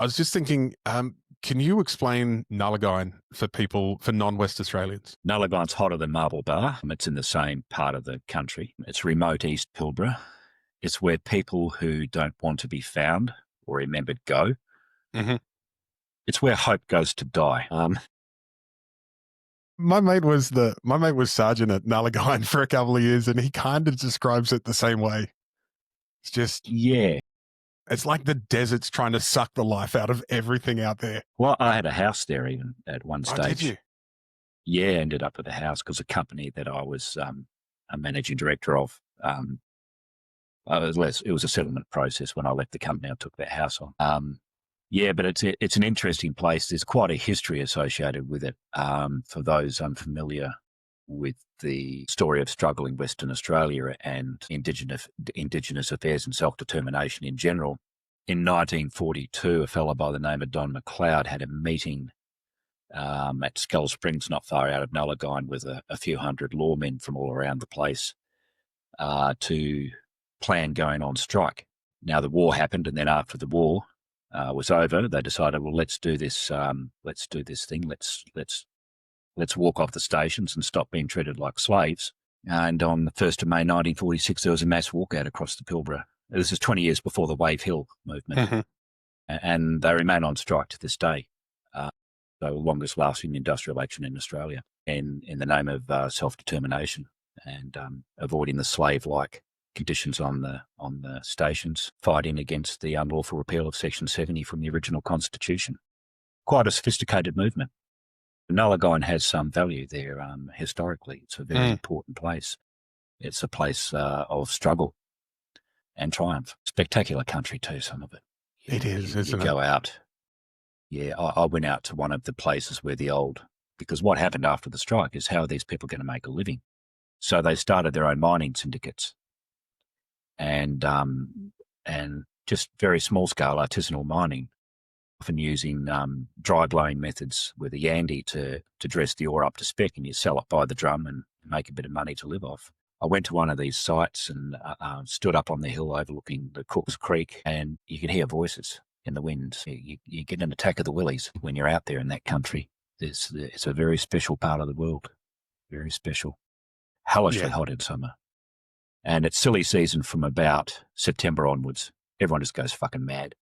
I was just thinking, can you explain Nullagine for people, for non-West Australians? Nullagine's hotter than Marble Bar. It's in the same part of the country. It's remote East Pilbara. It's where people who don't want to be found or remembered go. Mm-hmm. It's where hope goes to die. My mate was sergeant at Nullagine for a couple of years, and he kind of describes it the same way. It's just, Yeah. it's like the desert's trying to suck the life out of everything out there. Well, I had a house there even at one stage. Oh, did you? Yeah, ended up with a house because a company that I was a managing director of, it was a settlement process. When I left the company, I took that house on. Yeah, but it's an interesting place. There's quite a history associated with it. For those unfamiliar with the story of struggle in Western Australia and Indigenous affairs and self-determination in general, in 1942, a fellow by the name of Don McLeod had a meeting at Skull Springs, not far out of Nullagine, with a few hundred lawmen from all around the place to plan going on strike. Now, the war happened, and then after the war was over, they decided, well, let's do this thing. Let's walk off the stations and stop being treated like slaves. And on the 1st of May 1946, there was a mass walkout across the Pilbara. This is 20 years before the Wave Hill movement. Mm-hmm. And they remain on strike to this day. The longest lasting industrial action in Australia, in the name of self-determination and avoiding the slave-like conditions on the stations, fighting against the unlawful repeal of Section 70 from the original Constitution. Quite a sophisticated movement. Nullagine has some value there historically. It's a very important place. It's a place of struggle and triumph. Spectacular country too, some of it. It is, isn't it? You go out. Yeah, I went out to one of the places where because what happened after the strike is, how are these people going to make a living? So they started their own mining syndicates and just very small scale artisanal mining, often using dry blowing methods with a yandy to dress the ore up to spec, and you sell it by the drum and make a bit of money to live off. I went to one of these sites and stood up on the hill overlooking the Cook's Creek, and you could hear voices in the wind. You get an attack of the willies when you're out there in that country. It's a very special part of the world. Very special. Hellishly hot in summer. And it's silly season from about September onwards. Everyone just goes fucking mad.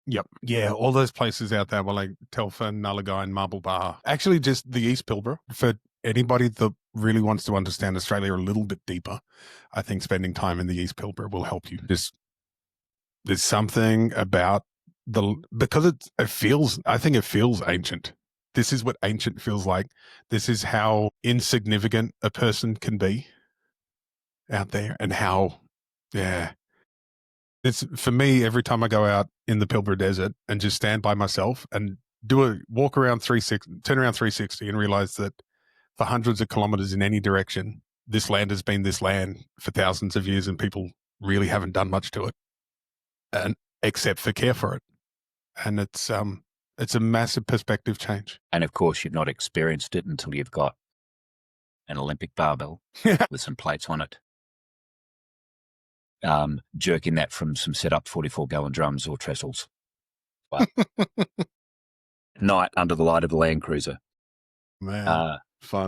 Yep. Yeah, all those places out there, like Telfer, Nullagine, Marble Bar. Actually, just the East Pilbara. For anybody that really wants to understand Australia a little bit deeper, I think spending time in the East Pilbara will help you. There's something about because I think it feels ancient. This is what ancient feels like. This is how insignificant a person can be out there, and how, it's, for me, every time I go out in the Pilbara Desert and just stand by myself and do a walk around 360, turn around 360 and realize that for hundreds of kilometers in any direction, this land has been this land for thousands of years, and people really haven't done much to it, and except for care for it. And it's a massive perspective change. And of course, you've not experienced it until you've got an Olympic barbell with some plates on it. Jerking that from some set up 44-gallon drums or trestles. Wow. Night under the light of the Land Cruiser. Man, fun.